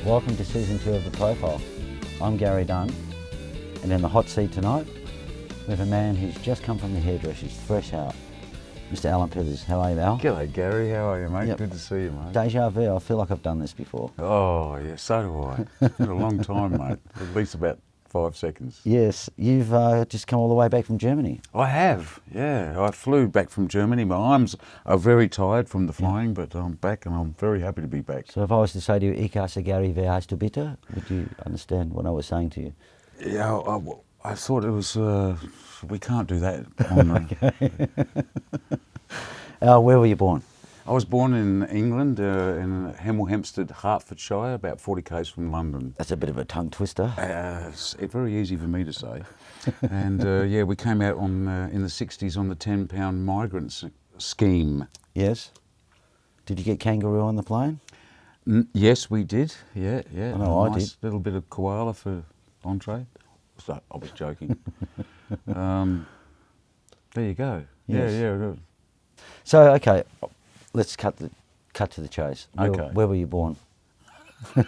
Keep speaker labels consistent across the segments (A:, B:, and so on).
A: Welcome to Season 2 of The Profile. I'm Gary Dunn, and in the hot seat tonight, we have a man who's just come from the hairdressers, fresh out, Mr. Alan Pithers. How are you, Al?
B: G'day Gary, how are you, mate?
A: Yep.
B: Good to see you, mate.
A: Deja vu, I feel like I've done this before.
B: Oh yeah, so do I. It's been a long time, mate. At least about 5 seconds.
A: Yes, you've just come all the way back from Germany.
B: I have, yeah. I flew back from Germany. My arms are very tired from the flying, but I'm back and I'm very happy to be back.
A: So if I was to say to you, Ik hasse Gary, wer hast du bitte? Would you understand what I was saying to you?
B: Yeah, I thought it was, we can't do that. On,
A: Al, where were you born?
B: I was born in England, in Hemel Hempstead, Hertfordshire, about 40 k's from London.
A: That's a bit of a tongue twister.
B: It's very easy for me to say. And yeah, we came out on in the 60s on the £10 migrant scheme.
A: Yes. Did you get kangaroo on the plane?
B: Yes, we did. Yeah, yeah.
A: I know,
B: nice
A: I did.
B: Little bit of koala for entree. So, I was joking. There you go.
A: Yes.
B: Yeah.
A: So, okay, let's cut to the chase.
B: Okay.
A: Where were you born?
B: It's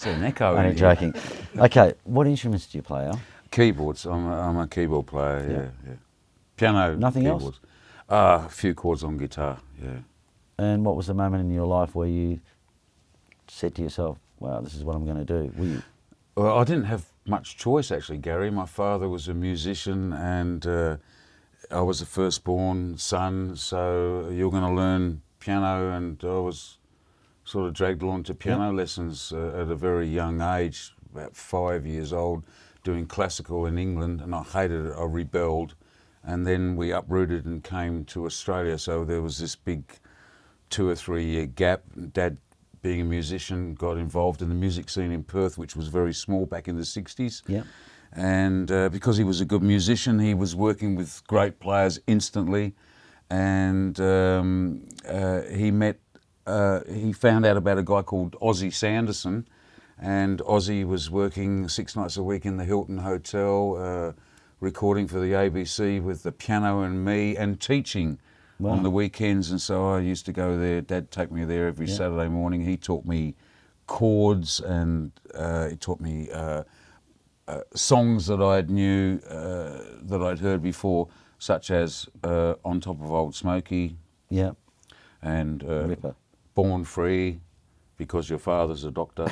B: an echo.
A: I'm
B: in
A: joking. Okay, what instruments do you play, Al?
B: Keyboards. I'm a keyboard player. Yeah. Piano.
A: Nothing else?
B: keyboards. A few chords on guitar. Yeah.
A: And what was the moment in your life where you said to yourself, wow, this is what I'm going to do? Were you?
B: Well, I didn't have much choice actually, Gary. My father was a musician and I was the firstborn son, so you're going to learn piano, and I was sort of dragged along to piano lessons at a very young age, about 5 years old, doing classical in England, and I hated it. I rebelled, and then we uprooted and came to Australia, so there was this big 2 or 3 year gap. Dad, being a musician, got involved in the music scene in Perth, which was very small back in the 60s.
A: Yeah.
B: And because he was a good musician, he was working with great players instantly. And he found out about a guy called Ozzy Sanderson. And Ozzy was working 6 nights a week in the Hilton Hotel, recording for the ABC with the piano and me, and teaching on the weekends. And so I used to go there. Dad take me there every Saturday morning. He taught me chords, and he taught me songs that I knew, that I'd heard before, such as On Top of Old Smoky, and
A: Ripper.
B: Born Free, Because Your Father's a Doctor.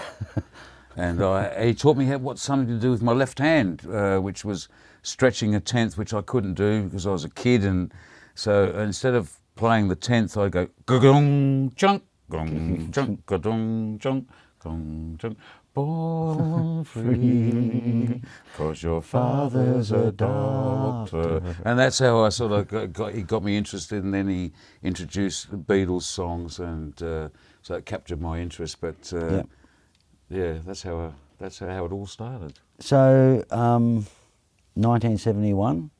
B: And he taught me what something to do with my left hand, which was stretching a tenth, which I couldn't do because I was a kid. And so instead of playing the tenth, I'd go gong chunk, gong chunk, gong chunk, gong chunk. Born free, 'cause your father's a doctor. And that's how I sort of he got me interested, and then he introduced the Beatles songs, and so it captured my interest. But yeah, that's how it all started.
A: So, 1971?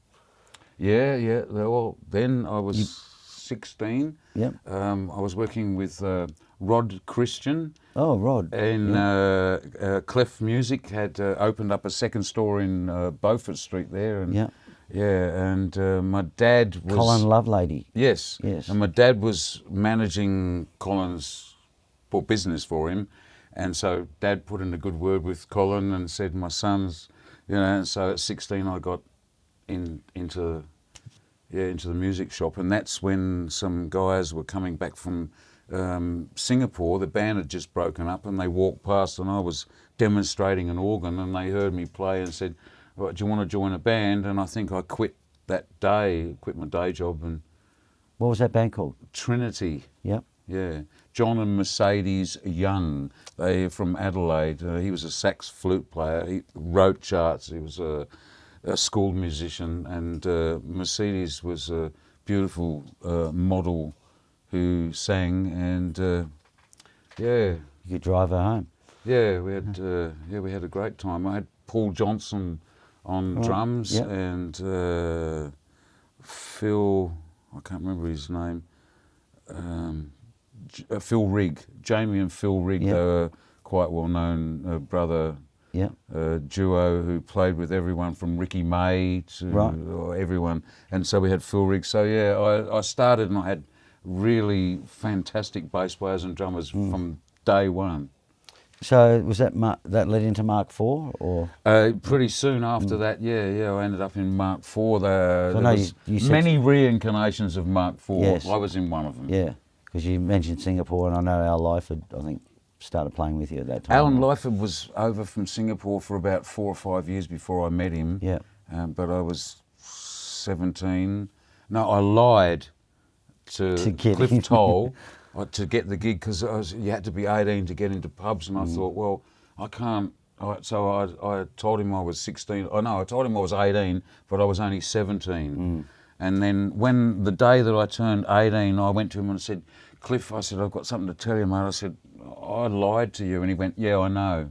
B: Yeah. Well, then I was 16.
A: Yep.
B: I was working with Rod Christian.
A: Oh, Rod.
B: And Clef Music had opened up a second store in Beaufort Street there. And my dad was...
A: Colin Lovelady.
B: Yes. And my dad was managing Colin's business for him. And so Dad put in a good word with Colin and said, my son's, and so at 16 I got into the music shop. And that's when some guys were coming back from Singapore. The band had just broken up, and they walked past, and I was demonstrating an organ, and they heard me play and said, "Right, do you want to join a band?" And I think I quit my day job. And
A: What was that band called?
B: Trinity.
A: Yep.
B: Yeah. John and Mercedes Young. They're from Adelaide. He was a sax flute player. He wrote charts. He was a school musician, and Mercedes was a beautiful model who sang, and
A: You could drive her home.
B: yeah, we had a great time. I had Paul Johnson on drums, and Phil, I can't remember his name, Phil Rigg, Jamie and Phil Rigg. They were quite well known brother duo who played with everyone from Ricky May to everyone, and so we had Phil Rigg. So yeah, I started, and I had really fantastic bass players and drummers from day one.
A: So was that that led into Mark IV, or?
B: Pretty soon after that, yeah, I ended up in Mark IV. There
A: I know
B: was
A: you said
B: many reincarnations of Mark IV.
A: Yes.
B: I was in one of them.
A: Yeah, because you mentioned Singapore, and I know Al Lyford, I think, started playing with you at that time.
B: Alan Lyford was over from Singapore for about 4 or 5 years before I met him.
A: Yeah.
B: But I was 17. No, I lied to Cliff Toll to get the gig, because you had to be 18 to get into pubs, and I thought, well, I can't. So I told him I was 16. Oh no, I told him I was 18, but I was only 17. And then when the day that I turned 18, I went to him and I said, Cliff, I said, I've got something to tell you, mate. I said, I lied to you. And he went, yeah, I know.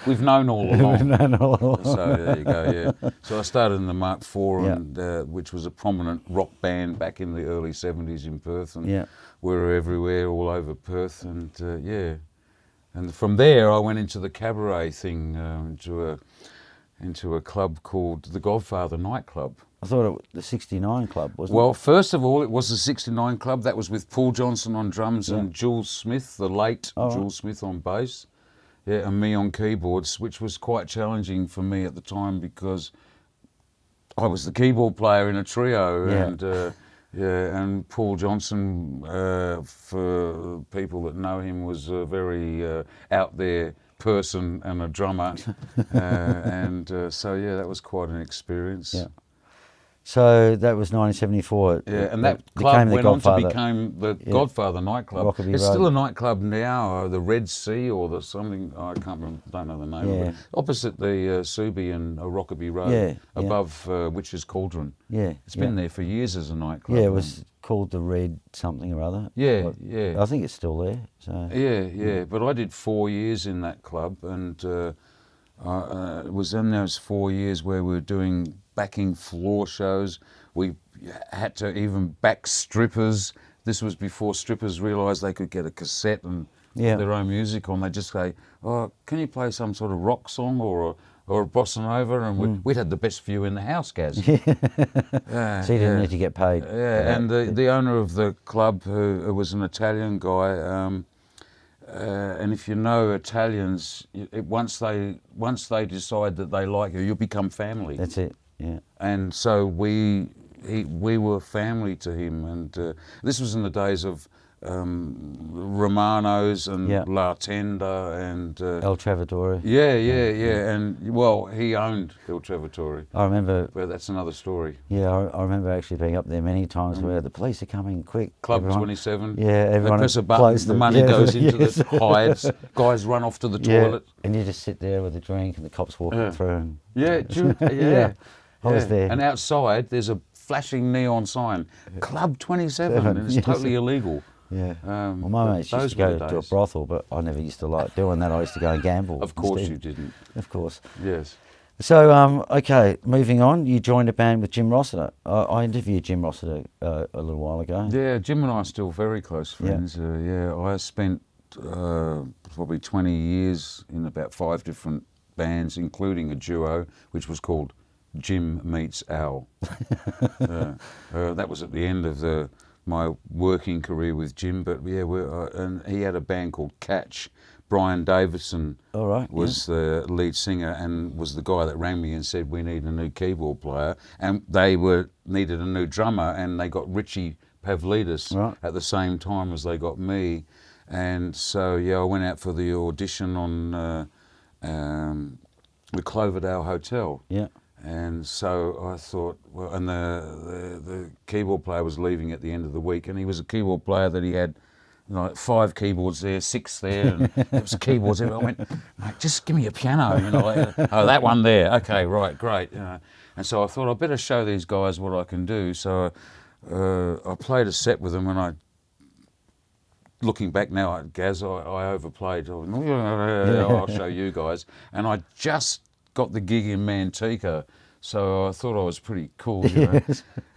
B: We've known all along. So there you go, yeah. So I started in the Mark IV, and, which was a prominent rock band back in the early 70s in Perth. And we were everywhere, all over Perth. And yeah. And from there, I went into the cabaret thing, into a club called the Godfather nightclub.
A: I thought it was the 69 Club, wasn't it?
B: Well, first of all, it was the 69 Club. That was with Paul Johnson on drums and Jules Smith, the late Jules Smith, on bass. Yeah, and me on keyboards, which was quite challenging for me at the time, because I was the keyboard player in a trio. And Paul Johnson, for people that know him, was a very out there person and a drummer. So yeah, that was quite an experience.
A: Yeah. So that was 1974.
B: Yeah, and that club went on to become the Godfather nightclub.
A: Rockaby
B: it's
A: Road.
B: still a nightclub now, the Red Sea or the something, I can't remember, don't know the name of it. Opposite the Subi and Rockaby Road, above Witch's Cauldron.
A: Yeah.
B: It's been there for years as a nightclub.
A: Yeah, it was called the Red something or other.
B: Yeah, yeah.
A: I think it's still there. So.
B: Yeah. But I did 4 years in that club, and it was in those 4 years where we were doing backing floor shows. We had to even back strippers. This was before strippers realised they could get a cassette and put their own music on. They'd just say, oh, can you play some sort of rock song or a bossa nova? And we'd had the best view in the house, Gaz.
A: So you didn't need to get paid.
B: Yeah, and the owner of the club, who was an Italian guy, and if you know Italians, once they decide that they like you, you become family.
A: That's it. Yeah. And
B: so we were family to him, and this was in the days of Romano's and La Tenda and
A: El Trovatore.
B: Yeah. And well, he owned El Trovatore.
A: I remember.
B: But that's another story.
A: Yeah, I remember actually being up there many times where the police are coming quick.
B: Club 27.
A: Yeah, everyone.
B: They press a button, the money goes into the hides. Guys run off to the toilet.
A: And you just sit there with a drink, and the cops walking through.
B: And
A: I was there.
B: And outside, there's a flashing neon sign, Club 27, and it's totally illegal.
A: Yeah. Well, my mates used to go to a brothel, but I never used to like doing that. I used to go and gamble.
B: Of course you didn't.
A: Of course.
B: Yes.
A: So, okay, moving on, you joined a band with Jim Rossiter. I interviewed Jim Rossiter a little while ago.
B: Yeah, Jim and I are still very close friends. I spent probably 20 years in about 5 different bands, including a duo, which was called Jim Meets Al. That was at the end of my working career with Jim, but and he had a band called Catch. Brian Davidson was the lead singer and was the guy that rang me and said, we need a new keyboard player, and they needed a new drummer, and they got Richie Pavlidis at the same time as they got me. And so I went out for the audition on the Cloverdale Hotel.
A: Yeah.
B: And so I thought, well, and the keyboard player was leaving at the end of the week, and he was a keyboard player that he had, 5 keyboards there, 6 there, and there was keyboards there. I went, mate, just give me a piano, oh, that one there, okay, right, great. And so I thought I'd better show these guys what I can do. So I played a set with them, and looking back now, Gaz, I overplayed. I'll show you guys. And I just got the gig in Manteca, so I thought I was pretty cool,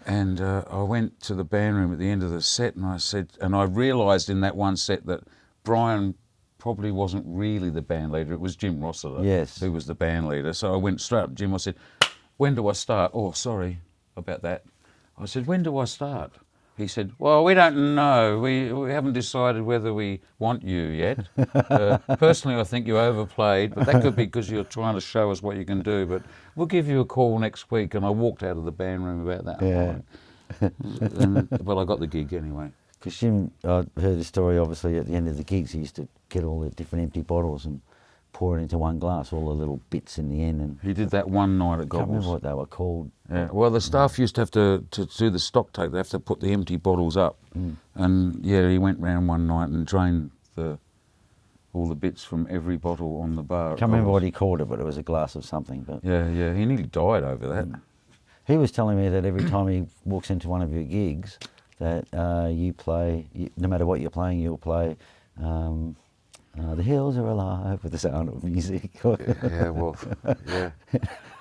B: And I went to the band room at the end of the set, and I said, and I realised in that one set that Brian probably wasn't really the band leader. It was Jim Rossiter who was the band leader. So I went straight up to Jim. I said, when do I start? Oh, sorry about that. I said, when do I start? he said, well, we don't know. We haven't decided whether we want you yet. Personally, I think you overplayed, but that could be because you're trying to show us what you can do. But we'll give you a call next week. And I walked out of the band room about that.
A: Yeah.
B: Well, I got the gig anyway.
A: Because Jim, I heard the story, obviously, at the end of the gigs, he used to get all the different empty bottles and pour it into one glass, all the little bits in the end. And
B: He did that one night at
A: I can't remember
B: Gobbles.
A: what they were called.
B: Yeah. Well, the staff used to have to do the stock take. They have to put the empty bottles up. And, yeah, he went round one night and drained all the bits from every bottle on the bar.
A: I can't remember what he called it, but it was a glass of something. But
B: Yeah, he nearly died over that.
A: he was telling me that every time he walks into one of your gigs, that you play, no matter what you're playing, you'll play The Hills Are Alive with the Sound of Music.
B: Yeah, well, yeah.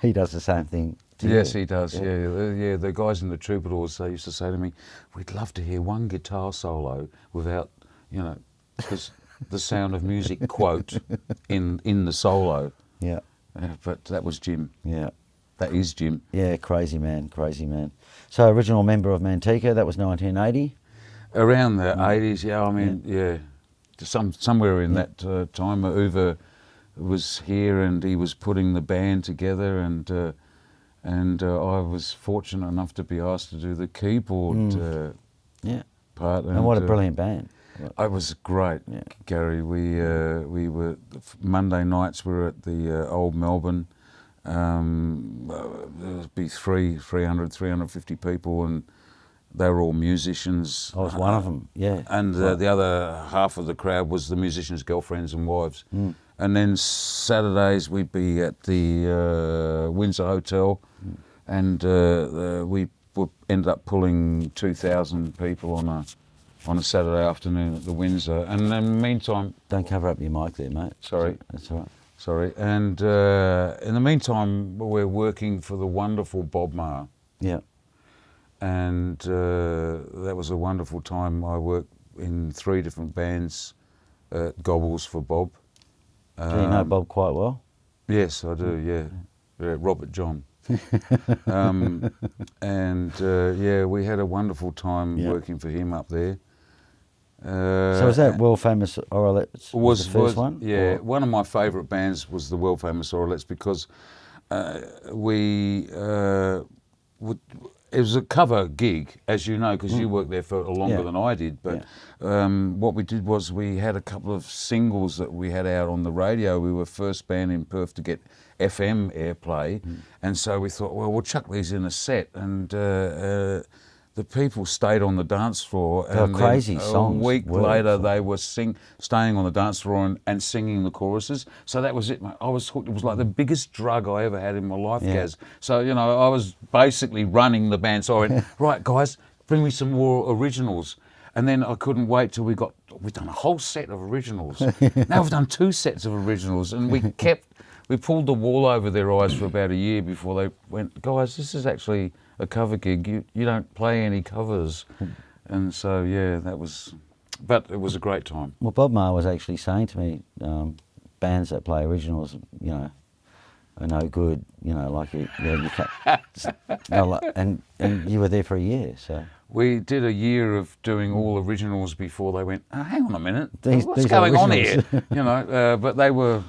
A: He does the same thing to you.
B: Yes, he does, yeah. The guys in the Troubadours, they used to say to me, we'd love to hear one guitar solo without, because the Sound of Music quote in the solo.
A: Yeah.
B: But that was Jim.
A: Yeah.
B: That is Jim.
A: Yeah, crazy man, crazy man. So original member of Manteca, that was 1980.
B: Around the 80s, yeah, I mean, yeah. Somewhere in that time, Uwe was here and he was putting the band together, and I was fortunate enough to be asked to do the keyboard part.
A: And what a brilliant band.
B: It was great, Gary. We were Monday nights. We were at the Old Melbourne. There would be 350 people, and they were all musicians.
A: I was one of them, yeah.
B: And the other half of the crowd was the musicians' girlfriends and wives. And then Saturdays we'd be at the Windsor Hotel, and we ended up pulling 2,000 people on a Saturday afternoon at the Windsor. And in the meantime...
A: Don't cover up your mic there, mate.
B: Sorry.
A: That's all right.
B: Sorry. And in the meantime, we're working for the wonderful Bob Maher.
A: Yeah.
B: And that was a wonderful time. I worked in 3 different bands at Gobbles for Bob.
A: Do you know Bob quite well?
B: Yes, I do, yeah. Robert John. We had a wonderful time working for him up there.
A: So was that world famous Oralettes was the first one?
B: Yeah,
A: or?
B: one of my favourite bands was the world famous Oralettes, because it was a cover gig, as you know, because you worked there for longer than I did. But what we did was we had a couple of singles that we had out on the radio. We were first band in Perth to get FM airplay, and so we thought, well, we'll chuck these in a set. And the people stayed on the dance floor.
A: They were crazy songs.
B: A week later, they were staying on the dance floor and singing the choruses. So that was it, mate. I was hooked. It was like the biggest drug I ever had in my life, Gaz. So, I was basically running the band. So I went, right, guys, bring me some more originals. And then I couldn't wait till we've done a whole set of originals. Now we've done 2 sets of originals, and we pulled the wool over their eyes for about a year before they went, guys, this is actually a cover gig. You don't play any covers. And so, but it was a great time.
A: Well, Bob Maher was actually saying to me, bands that play originals, are no good, like you can't, and you were there for a year, so.
B: We did a year of doing all originals before they went, hang on a minute, what's
A: these
B: going on here?
A: originals.
B: But they were,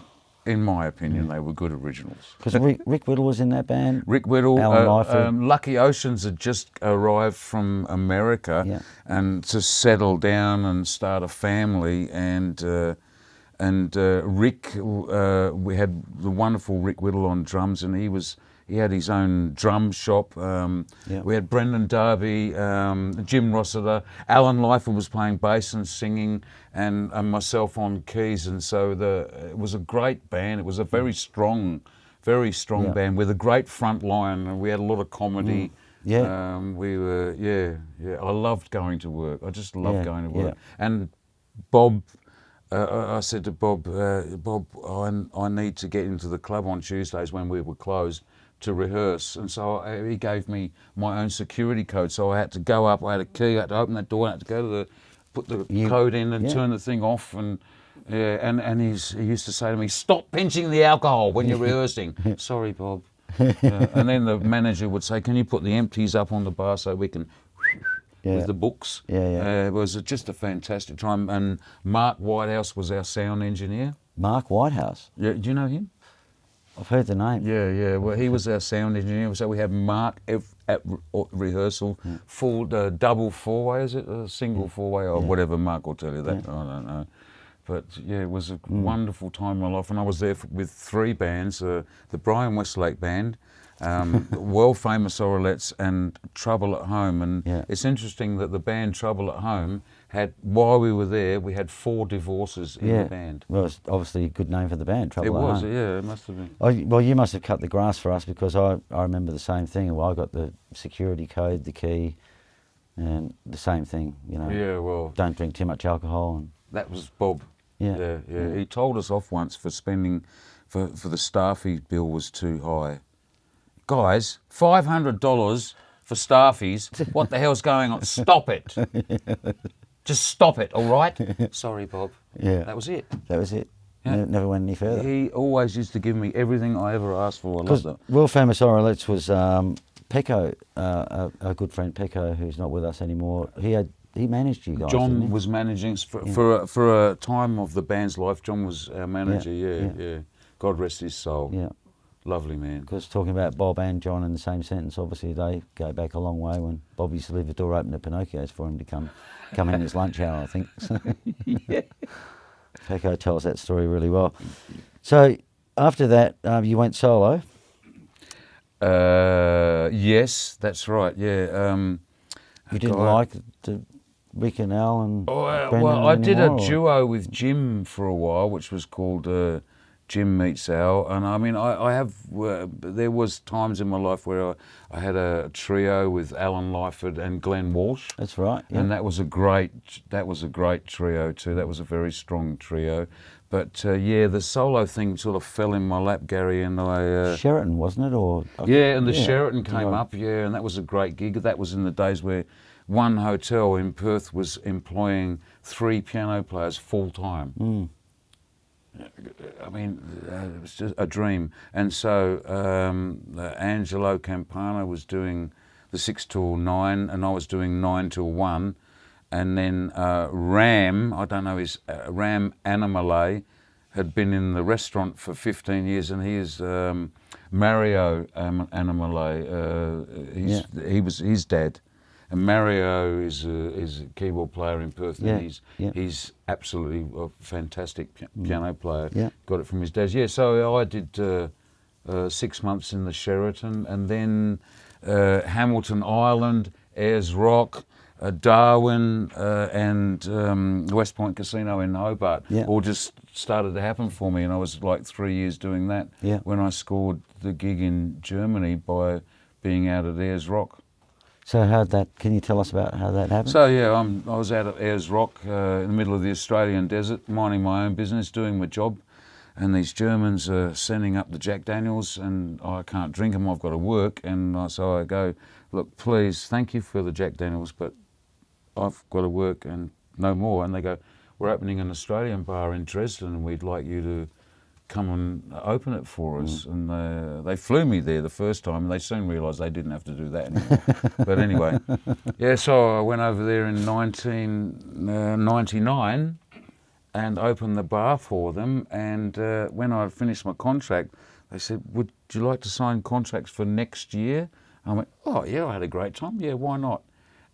B: in my opinion, they were good originals.
A: Because Rick Whittle was in that band.
B: Rick Whittle,
A: Alan
B: Lucky Oceans had just arrived from America and to settle down and start a family, and Rick, we had the wonderful Rick Whittle on drums, and he had his own drum shop. We had Brendan Darby, Jim Rossiter, Alan Leifer was playing bass and singing, and myself on keys. And so it was a great band. It was a very strong band with a great front line, and we had a lot of comedy. We were, I loved going to work. I just loved going to work. And Bob, I said to Bob, Bob, I need to get into the club on Tuesdays when we were closed to rehearse. And so he gave me my own security code. So I had to go up, I had a key, I had to open that door, I had to go to put the code in and turn the thing off. And he used to say to me, stop pinching the alcohol when you're rehearsing. Sorry, Bob. And then the manager would say, can you put the empties up on the bar so we can... with the books.
A: Yeah.
B: It was just a fantastic time. And Mark Whitehouse was our sound engineer.
A: Mark Whitehouse.
B: Yeah, do you know him?
A: I've heard the name.
B: Yeah. Well, he was our sound engineer. So we had Mark at rehearsal, full double four-way, is it? A single four-way or whatever. Mark will tell you that. I don't know. But yeah, it was a wonderful time in my life. And I was there with 3 bands, the Brian Westlake Band, world famous Oralettes, and Trouble at Home. And it's interesting that the band Trouble at Home had, while we were there, we had 4 divorces in the band.
A: Well, it's obviously a good name for the band, Trouble at Home.
B: Yeah, it must have been.
A: Well, you must have cut the grass for us, because I remember the same thing. Well, I got the security code, the key, and the same thing, you know.
B: Yeah, well.
A: Don't drink too much alcohol. And
B: that was Bob.
A: Yeah.
B: He told us off once for spending, for the staffy bill was too high. Guys, $500 for staffies, what the hell's going on? Stop it. Just stop it, all right? Sorry, Bob.
A: Yeah.
B: That was it.
A: That was it.
B: Yeah.
A: Never went any further.
B: He always used to give me everything I ever asked for. I loved it.
A: World famous Oralettes was Pecco, a good friend Pecco, who's not with us anymore. He managed you guys.
B: John was managing for a time of the band's life. John was our manager. Yeah. God rest his soul.
A: Yeah.
B: Lovely man.
A: Because talking about Bob and John in the same sentence, obviously they go back a long way. When Bob used to leave the door open at Pinocchio's for him to come in his lunch hour, I think.
B: Yeah.
A: Pecco tells that story really well. So after that, you went solo.
B: Yes, that's right. Yeah.
A: You didn't like Rick and Al and Brendan
B: well, I did a
A: anymore,
B: duo with Jim for a while, which was called Jim Meets Al. And I mean, I have. There was times in my life where I had a trio with Alan Lyford and Glenn Walsh.
A: That's right. Yeah.
B: And that was a great trio too. That was a very strong trio. But the solo thing sort of fell in my lap, Gary, and I.
A: Sheraton, wasn't it, or?
B: And the Sheraton came up, and that was a great gig. That was in the days where one hotel in Perth was employing 3 piano players full time. I mean, it was just a dream. And so Angelo Campana was doing the 6 till 9, and I was doing 9 till 1. And then Ram, I don't know, Ram Animale had been in the restaurant for 15 years, and he is Mario Animale. He was his dad. And Mario is a keyboard player in Perth, and he's absolutely a fantastic piano player.
A: Yeah.
B: Got it from his dad. Yeah, so I did 6 months in the Sheraton, and then Hamilton Island, Ayers Rock, Darwin, and West Point Casino in Hobart all just started to happen for me, and I was like 3 years doing that when I scored the gig in Germany by being out at Ayers Rock.
A: So can you tell us about how that happened?
B: So I was out at Ayers Rock in the middle of the Australian desert, minding my own business, doing my job, and these Germans are sending up the Jack Daniels, and I can't drink them, I've got to work, and so I go, look, please, thank you for the Jack Daniels, but I've got to work and no more. And they go, we're opening an Australian bar in Dresden, and we'd like you to come and open it for us. And they flew me there the first time, and they soon realised they didn't have to do that anymore. But anyway, so I went over there in 1999 and opened the bar for them. And when I finished my contract, they said, would you like to sign contracts for next year? I went, oh yeah, I had a great time. Yeah, why not?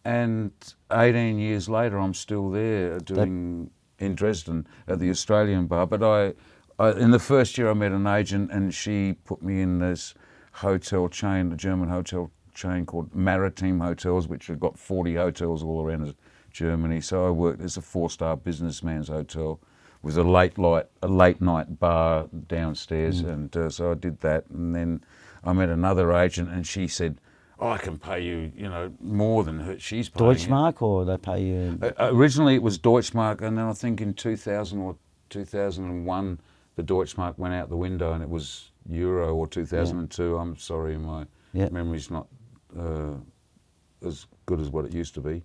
B: And 18 years later, I'm still there doing in Dresden at the Australian bar. But I in the first year, I met an agent, and she put me in this hotel chain, a German hotel chain called Maritime Hotels, which had got 40 hotels all around Germany. So I worked as a 4-star businessman's hotel with a late night bar downstairs, and so I did that. And then I met another agent, and she said, I can pay you, more than she's paying.
A: Deutschmark, or they pay you?
B: Originally it was Deutschmark, and then I think in 2000 or 2001, the Deutschmark went out the window, and it was Euro, or 2002. I'm sorry, my memory's not as good as what it used to be.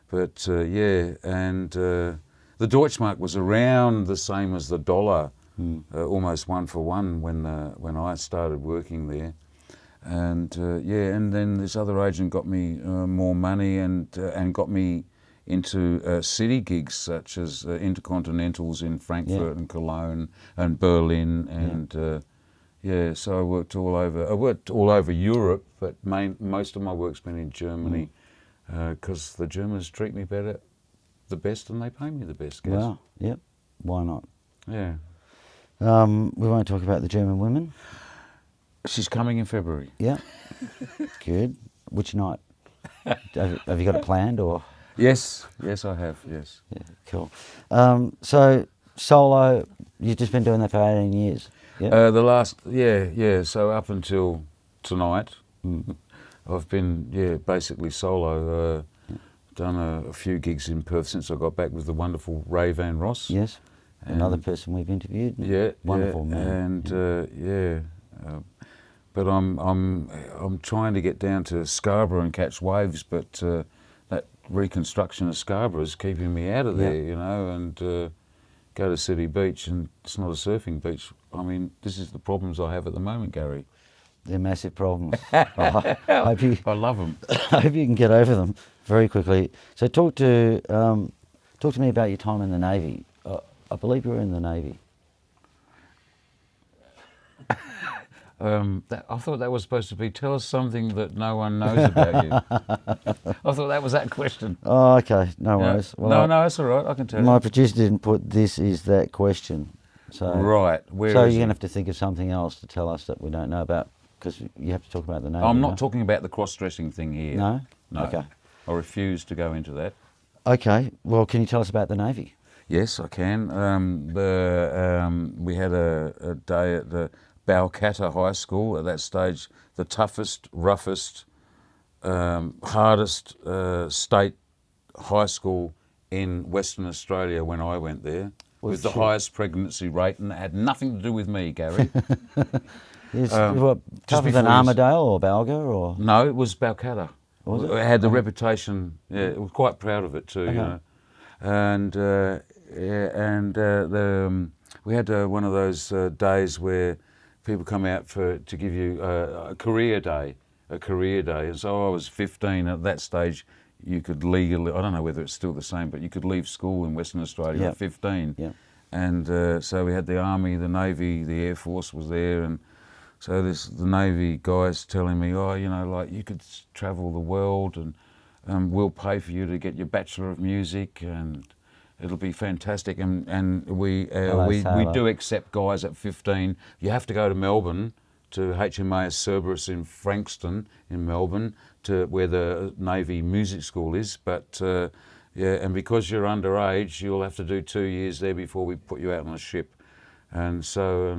B: But and the Deutschmark was around the same as the dollar, almost 1 for 1 when I started working there. And yeah, and then this other agent got me more money and got me into city gigs such as Intercontinentals in Frankfurt and Cologne and Berlin and yeah. So I worked all over. I worked all over Europe, but most of my work's been in Germany because the Germans treat me the best, and they pay me the best. Guess.
A: Wow. Yep. Why not?
B: Yeah.
A: We won't talk about the German women.
B: She's coming in February.
A: Yeah. Good. Which night? Have you got it planned or?
B: Yes, I have. Yes.
A: Yeah. Cool. So solo, you've just been doing that for 18 years. Yeah.
B: Yeah. So up until tonight, I've been basically solo. Done a few gigs in Perth since I got back with the wonderful Ray Van Ross.
A: Yes. Another person we've interviewed.
B: Yeah.
A: Wonderful man.
B: And but I'm trying to get down to Scarborough and catch waves, but that reconstruction of Scarborough is keeping me out of there, you know, and go to City Beach, and it's not a surfing beach. I mean, this is the problems I have at the moment, Gary.
A: They're massive problems. I
B: love them.
A: I hope you can get over them very quickly. So talk to me about your time in the Navy. I believe you were in the Navy.
B: I thought that was supposed to be, tell us something that no one knows about you. I thought that was that question.
A: Oh, okay. No worries.
B: Well, no, that's all right. I can tell you.
A: My producer didn't put this is that question. So,
B: right.
A: So you're going to have to think of something else to tell us that we don't know about, because you have to talk about the Navy.
B: I'm not talking about the cross-dressing thing here.
A: No?
B: No.
A: Okay.
B: I refuse to go into that.
A: Okay. Well, can you tell us about the Navy?
B: Yes, I can. We had a day at the Balcatta High School. At that stage, the toughest, roughest, hardest state high school in Western Australia when I went there, with the highest pregnancy rate, and it had nothing to do with me, Gary.
A: Yes, what, tougher than Armidale or Balga or?
B: No, it was Balcatta.
A: Was it?
B: It had the reputation. Yeah, it was quite proud of it too. You know, and we had one of those days where people come out to give you a career day, and so I was 15 at that stage. You could legally, I don't know whether it's still the same, but you could leave school in Western Australia at 15.
A: Yeah.
B: And so we had the Army, the Navy, the Air Force was there, and so the Navy guys telling me, oh, you know, like you could travel the world, and we'll pay for you to get your Bachelor of Music, and it'll be fantastic. And we do accept guys at 15. You have to go to Melbourne, to HMAS Cerberus in Frankston in Melbourne, to where the Navy Music School is. But yeah, and because you're underage, you'll have to do 2 years there before we put you out on a ship. And so,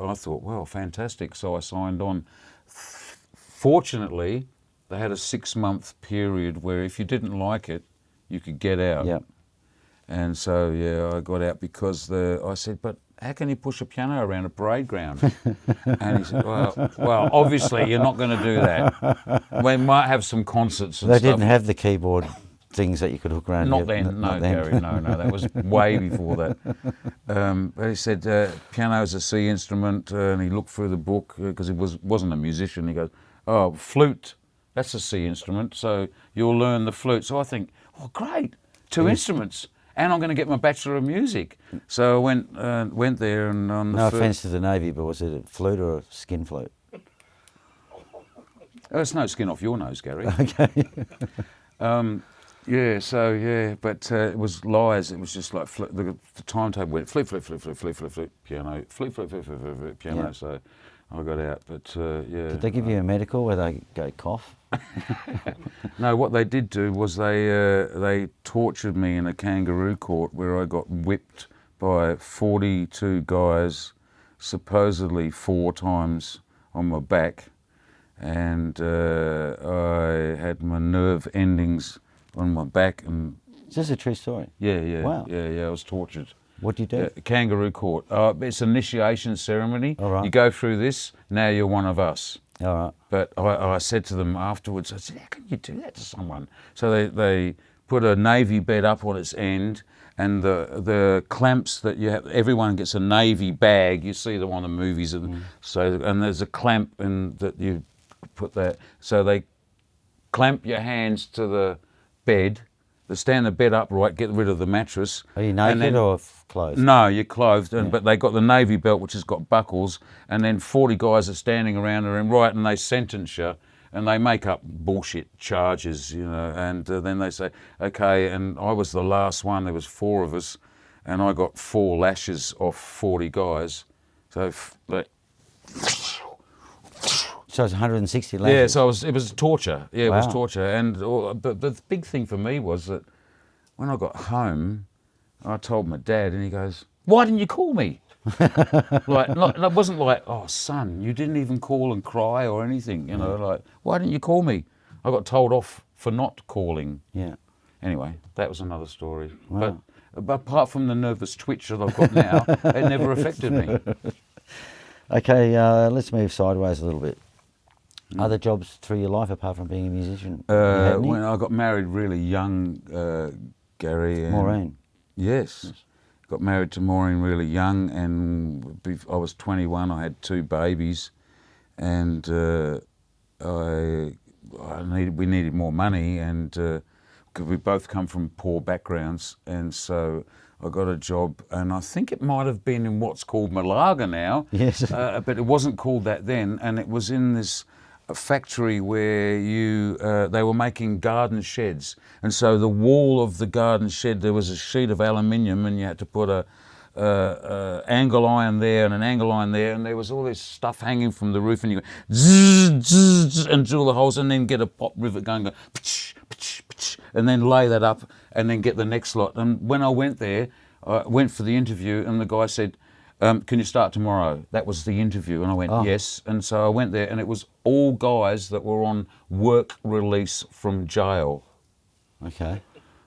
B: I thought, well, fantastic. So I signed on. Fortunately, they had a 6-month period where if you didn't like it, you could get out.
A: Yeah.
B: And so, yeah, I got out because I said, but how can you push a piano around a parade ground? And he said, well, obviously you're not going to do that. We might have some concerts and
A: They
B: stuff.
A: didn't have the keyboard things that you could hook around.
B: Not then, no, Gary, no, that was way before that. But he said, piano is a C instrument, and he looked through the book, because he wasn't a musician. He goes, oh, flute, that's a C instrument, so you'll learn the flute. So I think, oh, great, 2 instruments. And I'm going to get my Bachelor of Music. So I went there, and on the
A: No offence to the Navy, but was it a flute or a skin flute?
B: Oh, it's no skin off your nose, Gary.
A: Okay.
B: Yeah, so yeah, but it was lies. It was just like the timetable went flute, piano, flute, piano.
A: Yeah.
B: So I got out, but yeah.
A: Did they give you a medical where they go cough?
B: No, what they did do was they tortured me in a kangaroo court where I got whipped by 42 guys, supposedly 4 times on my back, and I had my nerve endings on my back. And
A: Is this a true story?
B: yeah.
A: Wow.
B: Yeah, I was tortured.
A: What do you do?
B: Kangaroo court. It's an initiation ceremony.
A: All right.
B: You go through this, now you're one of us.
A: All right.
B: But I said to them afterwards, I said, how can you do that to someone? So they put a Navy bed up on its end, and the clamps that you have, everyone gets a Navy bag. You see them on the movies. And so, and there's a clamp that you put that. So they clamp your hands to the bed. They stand the bed upright, get rid of the mattress.
A: Are you naked or clothed?
B: No, you're clothed, but they got the navy belt, which has got buckles, and then 40 guys are standing around her and and they sentence you, and they make up bullshit charges, and then they say, okay, and I was the last one, there was 4 of us, and I got 4 lashes off 40 guys. So
A: So it's 160 lashes?
B: Yeah, so it was torture. Yeah,
A: Wow.
B: it was torture. But the big thing for me was that when I got home, I told my dad, and he goes, "Why didn't you call me?" It wasn't like, "Oh, son, you didn't even call and cry or anything." Like, "Why didn't you call me?" I got told off for not calling.
A: Yeah.
B: Anyway, that was another story.
A: Wow.
B: But apart from the nervous twitch that I've got now, it never affected me.
A: Okay, let's move sideways a little bit. Other jobs through your life apart from being a musician?
B: When I got married really young, Gary. And
A: Maureen?
B: Yes. Got married to Maureen really young, and I was 21, I had 2 babies, and we needed more money, and because we both come from poor backgrounds, and so I got a job, and I think it might have been in what's called Malaga now,
A: Yes.
B: but it wasn't called that then, and it was in this factory where they were making garden sheds, and so the wall of the garden shed, there was a sheet of aluminium, and you had to put a angle iron there and an angle iron there, and there was all this stuff hanging from the roof, and you go zzz, zzz, zzz, and drill the holes, and then get a pop rivet going, go, pch, pch, pch, and then lay that up, and then get the next lot. And when I went there, I went for the interview, and the guy said, "Can you start tomorrow?" That was the interview, and I went, yes. And so I went there, and it was all guys that were on work release from jail.
A: Okay.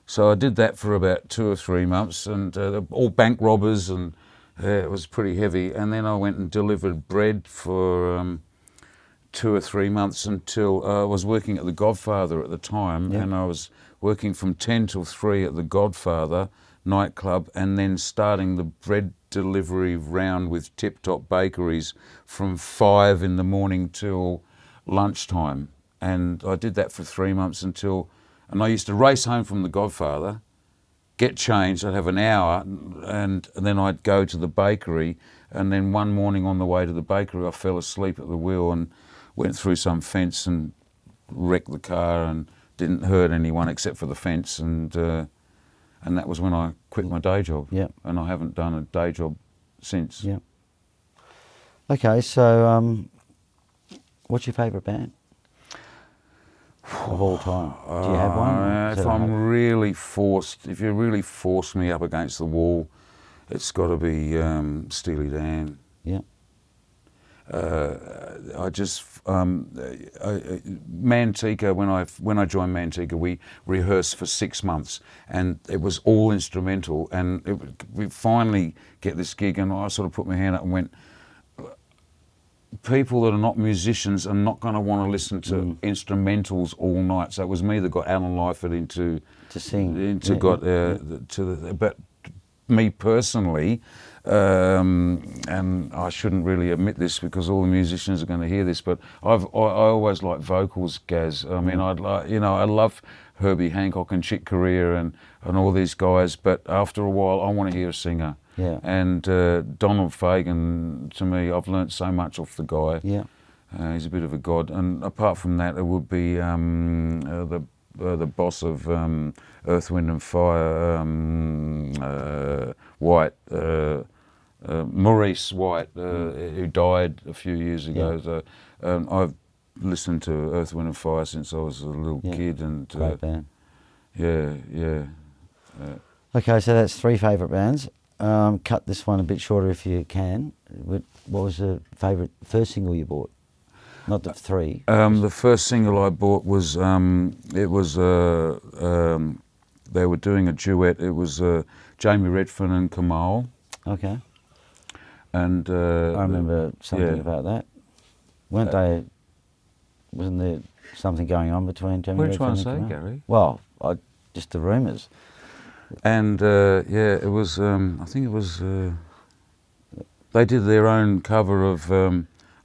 B: So I did that for about 2 or 3 months, and all bank robbers, and it was pretty heavy. And then I went and delivered bread for 2 or 3 months until I was working at the Godfather at the time, and I was working from 10 till 3 at the Godfather nightclub, and then starting the bread delivery round with Tip Top Bakeries from 5 in the morning till lunchtime. And I did that for 3 months and I used to race home from the Godfather, get changed, I'd have an hour, and then I'd go to the bakery, and then one morning on the way to the bakery I fell asleep at the wheel and went through some fence and wrecked the car and didn't hurt anyone except for the fence, and that was when I quit my day job.
A: Yeah.
B: And I haven't done a day job since.
A: Yeah. Okay, so what's your favourite band of all time? Do you have one?
B: If you really force me up against the wall, it's got to be Steely Dan.
A: Yeah.
B: Manteca, when I joined Manteca, we rehearsed for 6 months, and it was all instrumental, and we finally get this gig, and I sort of put my hand up and went, people that are not musicians are not going to want to listen to instrumentals all night. So it was me that got Alan Pithers into
A: sing.
B: But me personally, and I shouldn't really admit this because all the musicians are going to hear this, but I always like vocals, Gaz. I mean, I love Herbie Hancock and Chick Corea and all these guys, but after a while, I want to hear a singer.
A: Yeah.
B: And Donald Fagen, to me, I've learnt so much off the guy.
A: Yeah.
B: He's a bit of a god. And apart from that, it would be the boss of Earth, Wind and Fire, White, Maurice White, who died a few years ago.
A: Yeah.
B: So I've listened to Earth, Wind and Fire since I was a little kid. And
A: great band.
B: Yeah.
A: Okay, so that's 3 favourite bands. Cut this one a bit shorter if you can. What was the favourite first single you bought? Not the 3.
B: The first single I bought was they were doing a duet. It was Jamie Redfern and Kamal.
A: Okay.
B: And
A: I remember something about that. Wasn't there something going on between Jamie Redfern and Kamal?
B: What are you trying to say, Gary?
A: Well, just the rumours.
B: And it was. I think it was. They did their own cover of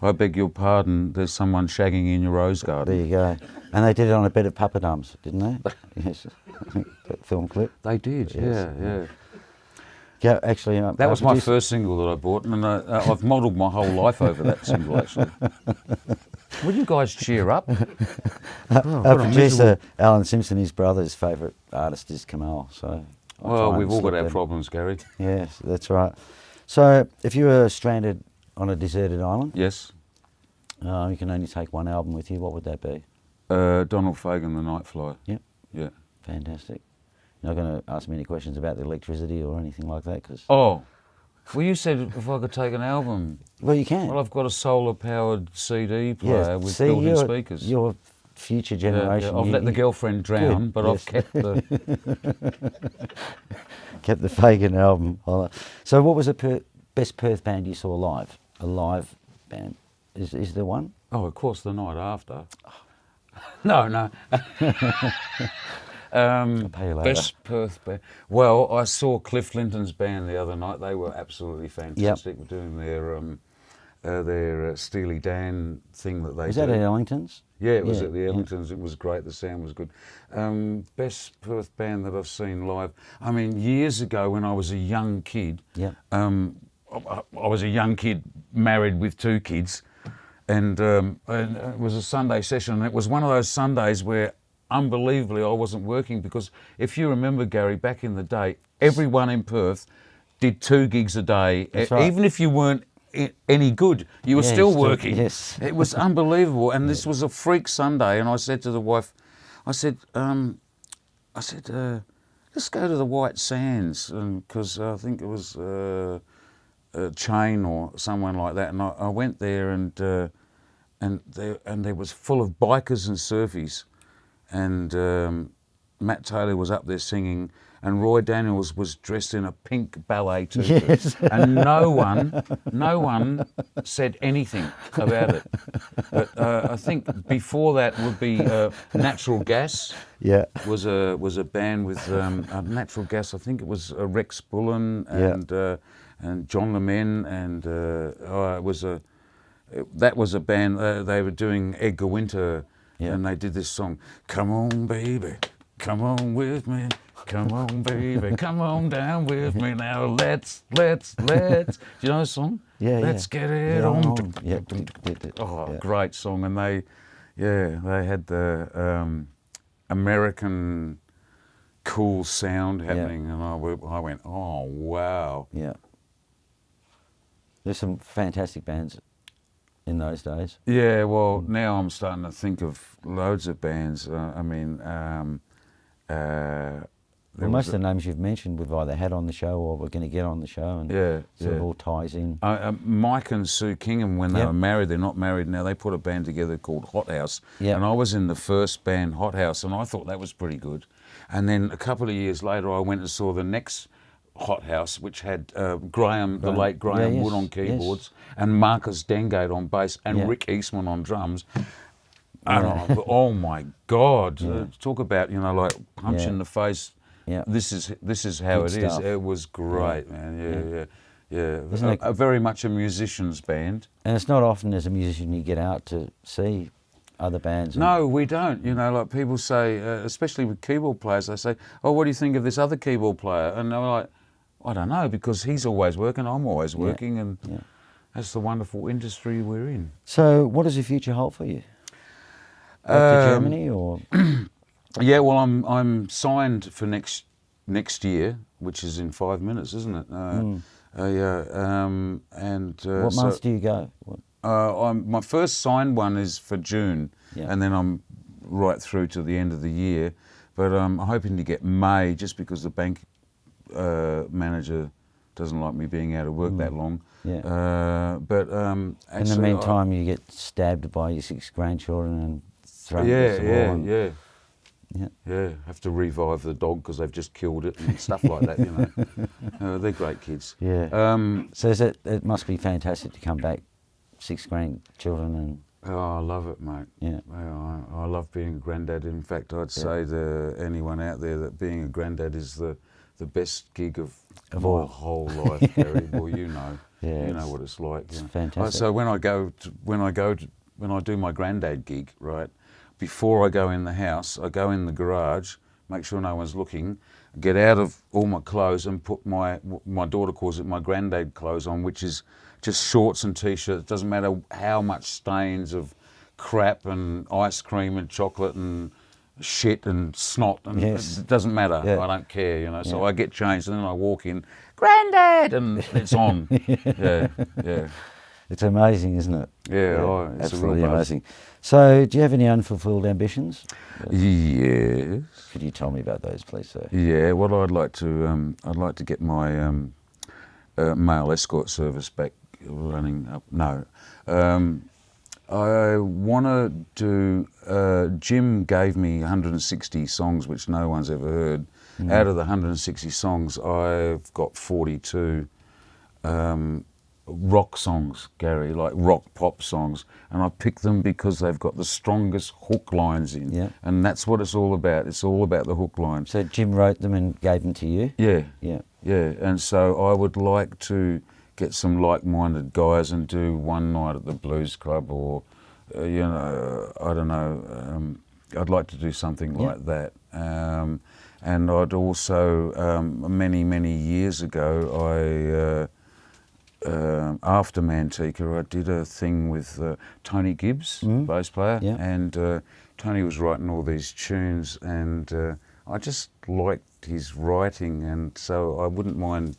B: I beg your pardon, there's someone shagging in your rose garden.
A: There you go. And they did it on a bed of papadums, didn't they? Yes. That film clip.
B: They did,
A: Yes.
B: yeah.
A: Yeah, actually,
B: That was my first single that I bought, and I've modelled my whole life over that single, actually. Will you guys cheer up?
A: Our producer, Alan Simpson, his brother's favourite artist is Kamal, so...
B: Well, we've all got our problems, Gary.
A: Yes, that's right. So, if you were stranded on a deserted island,
B: Yes.
A: you can only take one album with you, what would that be?
B: Donald Fagen, The Night Fly.
A: Yep.
B: Yeah.
A: Fantastic. You're not going to ask me any questions about the electricity or anything like that, because...
B: Oh, well, you said if I could take an album.
A: Well, you can.
B: Well, I've got a solar-powered CD player
A: Yes.
B: with
A: See,
B: built-in speakers.
A: Your future generation.
B: I've let the girlfriend drown,
A: Good,
B: but
A: yes.
B: I've kept the...
A: kept the Fagan album. So what was the best Perth band you saw live? A live band. Is there one?
B: Oh, of course, The Night After. No.
A: I'll pay you later.
B: Best Perth band. Well, I saw Cliff Linton's band the other night. They were absolutely fantastic. Yep. Doing their Steely Dan thing that they do.
A: Was that at Ellington's?
B: Yeah, it was at the Ellingtons. It was great. The sound was good. Best Perth band that I've seen live. I mean, years ago when I was a young kid.
A: Yeah.
B: I was a young kid married with 2 kids, and it was a Sunday session. And it was one of those Sundays where, unbelievably, I wasn't working, because if you remember, Gary, back in the day, everyone in Perth did 2 gigs a day.
A: That's right.
B: Even if you weren't any good, you were still working.
A: Yes.
B: It was unbelievable. And this was a freak Sunday, and I said to the wife, I said, let's go to the White Sands, because I think it was Chain or someone like that. And I went there, and there was full of bikers and surfies, and Matt Taylor was up there singing, and Roy Daniels was dressed in a pink ballet tutu.
A: Yes.
B: And no one said anything about it. But I think before that would be Natural Gas.
A: Yeah.
B: Was a band with Natural Gas. I think it was Rex Bullen and John Lemen, and that was a band. They were doing Edgar Winter, and they did this song. Come on, baby, come on with me. Come on, baby, come on down with me now. Let's. Do you know the song?
A: Yeah,
B: Let's get it on.
A: Yeah.
B: Great song. And they had the American cool sound happening, and I went, oh wow.
A: Yeah. There's some fantastic bands in those days.
B: Yeah. Well, now I'm starting to think of loads of bands.
A: Well, most of the names you've mentioned we've either had on the show or we're going to get on the show, and sort of all ties in.
B: Mike and Sue Kingham, when they were married, they're not married now, they put a band together called Hot House. Yep. And I was in the first band, Hot House, and I thought that was pretty good. And then a couple of years later, I went and saw the next Hot House, which had the late Graham Wood on keyboards, and Marcus Dengate on bass, and Rick Eastman on drums. And oh my God! Talk about like punch in the face. Yeah. This is how good it stuff. Is. It was great, man. Yeah. Very much a musician's band.
A: And it's not often as a musician you get out to see other bands.
B: No, we don't. Like people say, especially with keyboard players, they say, "Oh, what do you think of this other keyboard player?" And they're like, "I don't know, because he's always working, I'm always working, and that's the wonderful industry we're in."
A: So, what does the future hold for you? Back to Germany, or?
B: Yeah, well, I'm signed for next year, which is in 5 minutes, isn't it?
A: What months do you go?
B: My first signed one is for June, and then I'm right through to the end of the year. But I'm hoping to get May, just because the bank manager doesn't like me being out of work that long. Yeah.
A: In the meantime, you get stabbed by your 6 grandchildren and thrown against the wall.
B: Yeah, have to revive the dog because they've just killed it and stuff like that. They're great kids.
A: Yeah. So it must be fantastic to come back, 6 grandchildren and.
B: Oh, I love it, mate. Yeah. I love being a granddad. In fact, I'd say to anyone out there that being a granddad is the best gig of my whole life, Gary. Well, you know.
A: Yeah,
B: you know what it's like.
A: It's
B: you know.
A: fantastic.
B: So when I do my granddad gig, right, before I go in the house, I go in the garage, make sure no one's looking, get out of all my clothes and put my daughter calls it my granddad clothes on, which is just shorts and t-shirts. It doesn't matter how much stains of crap and ice cream and chocolate and shit and snot, and
A: Yes.
B: it doesn't matter.
A: Yeah.
B: I don't care, you know. So
A: Yeah.
B: I get changed and then I walk in, Granddad, and it's on. Yeah, yeah.
A: It's amazing, isn't it?
B: Yeah, oh, it's a
A: absolutely
B: real buzz.
A: amazing. So, do you have any unfulfilled ambitions?
B: Yes.
A: Could you tell me about those, please, sir?
B: Yeah. Well, I'd like to get my male escort service back running up. No. I want to do. Jim gave me 160 songs, which no one's ever heard. Out of the 160 songs, I've got 42 rock songs, Gary, like rock pop songs, and I picked them because they've got the strongest hook lines in,
A: Yeah.
B: and that's what it's all about. It's all about the hook lines.
A: So, Jim wrote them and gave them to you?
B: Yeah,
A: Yeah.
B: yeah, and so I would like to get some like-minded guys and do one night at the Blues Club, or you know, I don't know. I'd like to do something like that. And I'd also, many years ago, after Manteca, I did a thing with Tony Gibbs, bass player, and Tony was writing all these tunes, and I just liked his writing, and so I wouldn't mind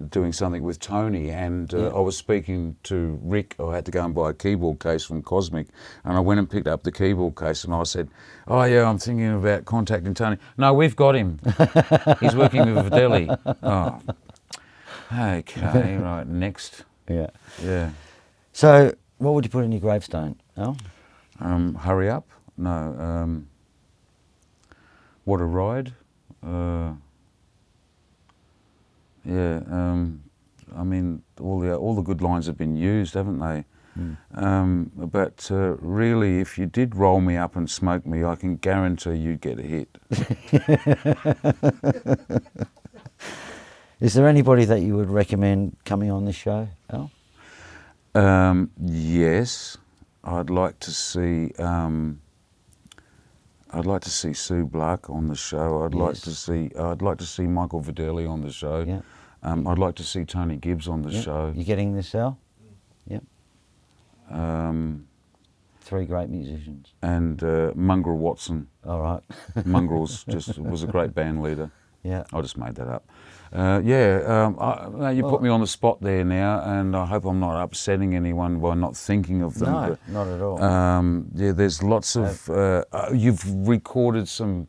B: doing something with Tony. And I was speaking to Rick. I had to go and buy a keyboard case from Cosmic, and I went and picked up the keyboard case, and I said, "Oh yeah, I'm thinking about contacting Tony." "No, we've got him. He's working with Videli." Oh, okay, right, next.
A: Yeah.
B: Yeah.
A: So, what would you put in your gravestone, Al?
B: Hurry up. No. What a ride. Yeah, I mean, all the good lines have been used, haven't they? But really, if you did roll me up and smoke me, I can guarantee you'd get a hit.
A: Is there anybody that you would recommend coming on this show, Al?
B: Yes, I'd like to see. I'd like to see Sue Black on the show. I'd like to see Michael Videli on the show.
A: Yeah.
B: I'd like to see Tony Gibbs on the show.
A: You getting this, Al? Yep. 3 great musicians.
B: And Mongrel Watson.
A: All right.
B: Mongrel's was a great band leader.
A: Yeah.
B: I just made that up. You put me on the spot there now, and I hope I'm not upsetting anyone by not thinking of them.
A: No,
B: but,
A: not at all.
B: Yeah, there's lots of. You've recorded some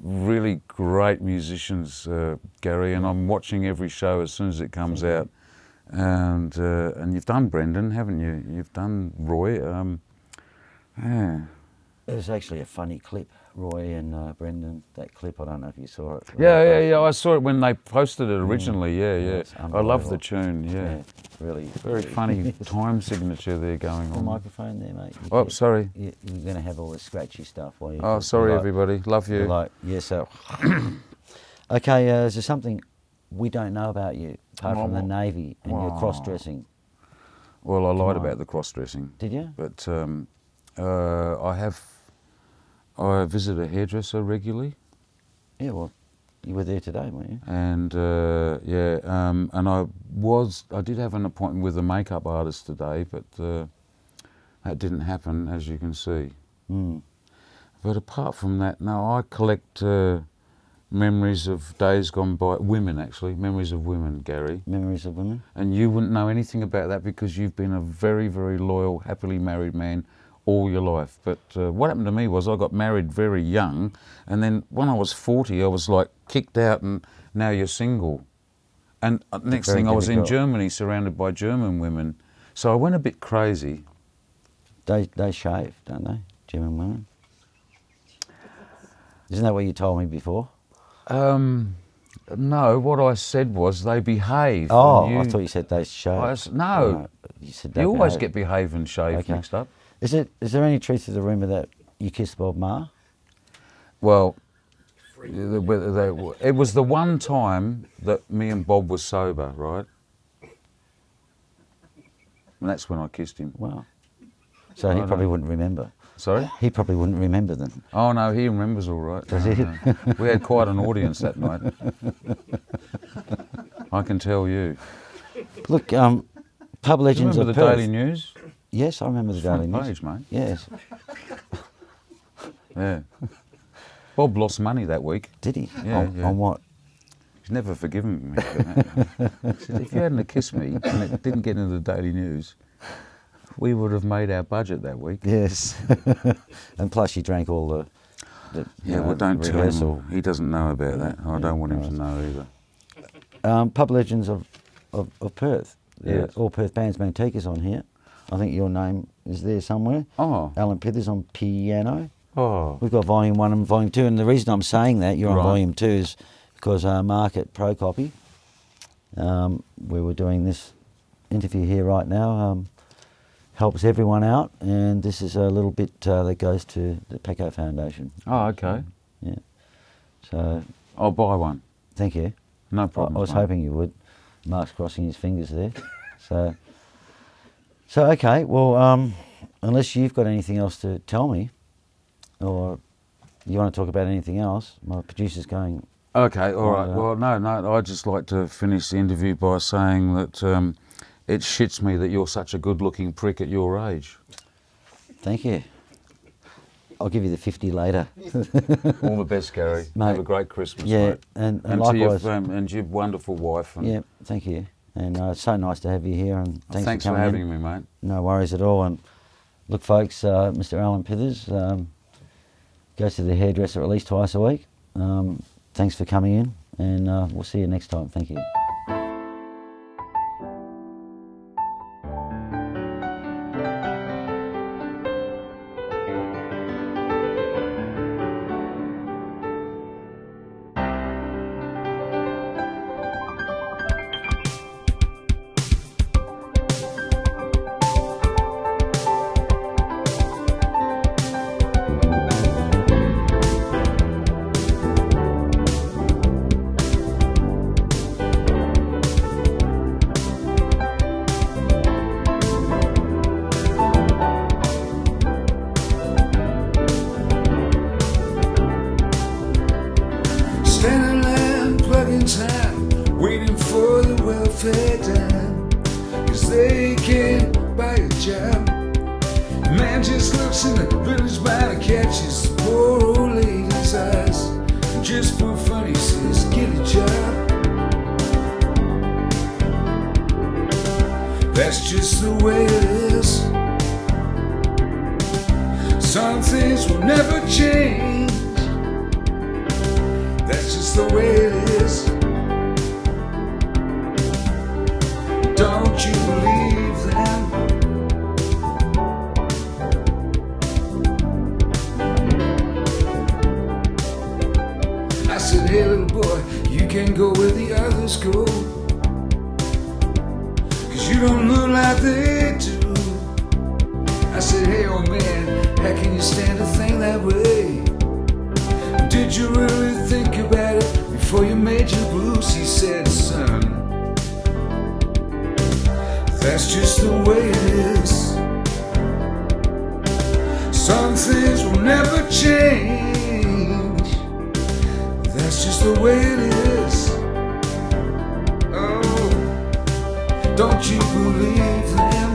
B: really great musicians, Gary, and I'm watching every show as soon as it comes out. And you've done Brendan, haven't you? You've done Roy. Yeah.
A: There's actually a funny clip, Roy and Brendan. That clip, I don't know if you saw it.
B: Yeah. I saw it when they posted it originally. Yeah. I love the tune. Yeah.
A: Really.
B: Very funny time signature there going
A: The
B: on.
A: microphone there, mate.
B: Oh, sorry.
A: You're going to have all the scratchy stuff while you.
B: Oh, sorry, everybody. Love you.
A: So. Okay, is there something we don't know about you apart from the Navy and your cross-dressing?
B: Well, I lied about the cross-dressing.
A: Did you?
B: But I visit a hairdresser regularly.
A: Yeah, well, you were there today, weren't you?
B: And and I did have an appointment with a makeup artist today, but that didn't happen, as you can see. But apart from that, no, I collect memories of days gone by. Women, actually, memories of women, Gary.
A: Memories of women?
B: And you wouldn't know anything about that because you've been a very, very loyal, happily married man all your life. But what happened to me was I got married very young, and then when I was 40, I was like kicked out, and now you're single. And next thing I was in Germany surrounded by German women. So I went a bit crazy.
A: They shave, don't they, German women? Isn't that what you told me before?
B: No, what I said was they behave.
A: Oh, I thought you said they shave.
B: No,
A: you said
B: you always get behave and shave mixed up.
A: Is there any truth to the rumour that you kissed Bob Marr?
B: Well, It was the one time that me and Bob were sober, right? And that's when I kissed him.
A: Wow. So he probably wouldn't remember.
B: Sorry?
A: He probably wouldn't remember then.
B: Oh no, he remembers all right.
A: Does he?
B: We had quite an audience that night. I can tell you.
A: Look, Pub Legends
B: Do you remember
A: of
B: the
A: Perth.
B: Daily News?
A: Yes, I remember the Daily
B: Front
A: News.
B: page, mate.
A: Yes.
B: Yeah. Bob lost money that week.
A: Did he?
B: Yeah,
A: On what?
B: He's never forgiven me for that. He said, if you hadn't have kissed me and it didn't get into the Daily News, we would have made our budget that week.
A: Yes. And plus you drank all the
B: Yeah, well, don't tell
A: rehearsal.
B: him. He doesn't know about that. I don't want him to know either.
A: Pub Legends of Perth.
B: Yes.
A: All Perth bands. Manteca's on here. I think your name is there somewhere.
B: Oh.
A: Alan Pithers on piano.
B: Oh.
A: We've got Volume 1 and Volume 2, and the reason I'm saying that you're on
B: Right.
A: Volume 2 is because Mark at ProCopy, where we're doing this interview here right now, helps everyone out, and this is a little bit that goes to the Paco Foundation.
B: Oh, okay.
A: Yeah. So,
B: I'll buy one.
A: thank you.
B: No
A: I
B: problem.
A: was hoping you would. Mark's crossing his fingers there. So okay, well, unless you've got anything else to tell me, or you want to talk about anything else, my producer's going.
B: Okay, all right. Well, no, I'd just like to finish the interview by saying that it shits me that you're such a good-looking prick at your age.
A: Thank you. I'll give you the 50 later.
B: All the best, Gary.
A: Mate,
B: Have a great Christmas,
A: yeah,
B: mate.
A: and
B: to
A: likewise.
B: and your wonderful wife. And
A: Yeah, thank you. And it's so nice to have you here, and thanks
B: for
A: coming
B: having
A: in.
B: me, mate.
A: No worries at all. And look, folks, Mr. Alan Pithers goes to the hairdresser at least twice a week. Thanks for coming in, and we'll see you next time. Thank you.
C: Standing there, plugging time, waiting for the welfare dime, 'cause they can't buy a job. Man just looks in the village by and catches the poor old lady's eyes, and just for fun he says, get a job. That's just the way it is. Some things will never change. That's just the way it is. Don't you believe them? I said, hey little boy, you can go where the others go, 'cause you don't look like they do. I said, hey old man, how can you stand to think that way? Did you really think about it before you made your blues? He said, son, that's just the way it is. Some things will never change. That's just the way it is. Oh, don't you believe them?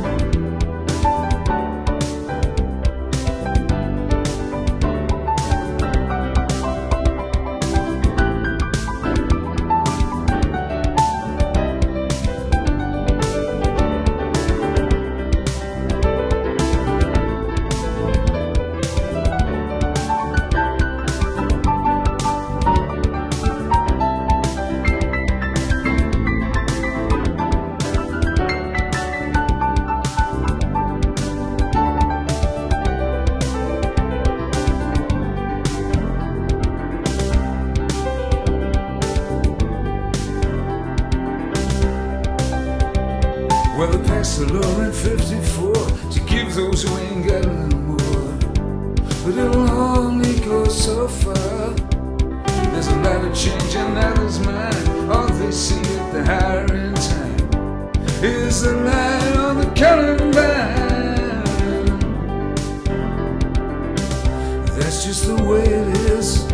C: Well, they passed the law in 54 to give those who ain't got a little more, but it'll only go so far. They're there's a lot of change in others' mind. All they see at the higher end time is the light on the Columbine. That's just the way it is.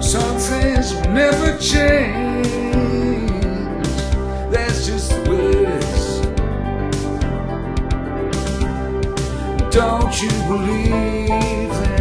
C: Some things will never change. That's just the way it is. Don't you believe that?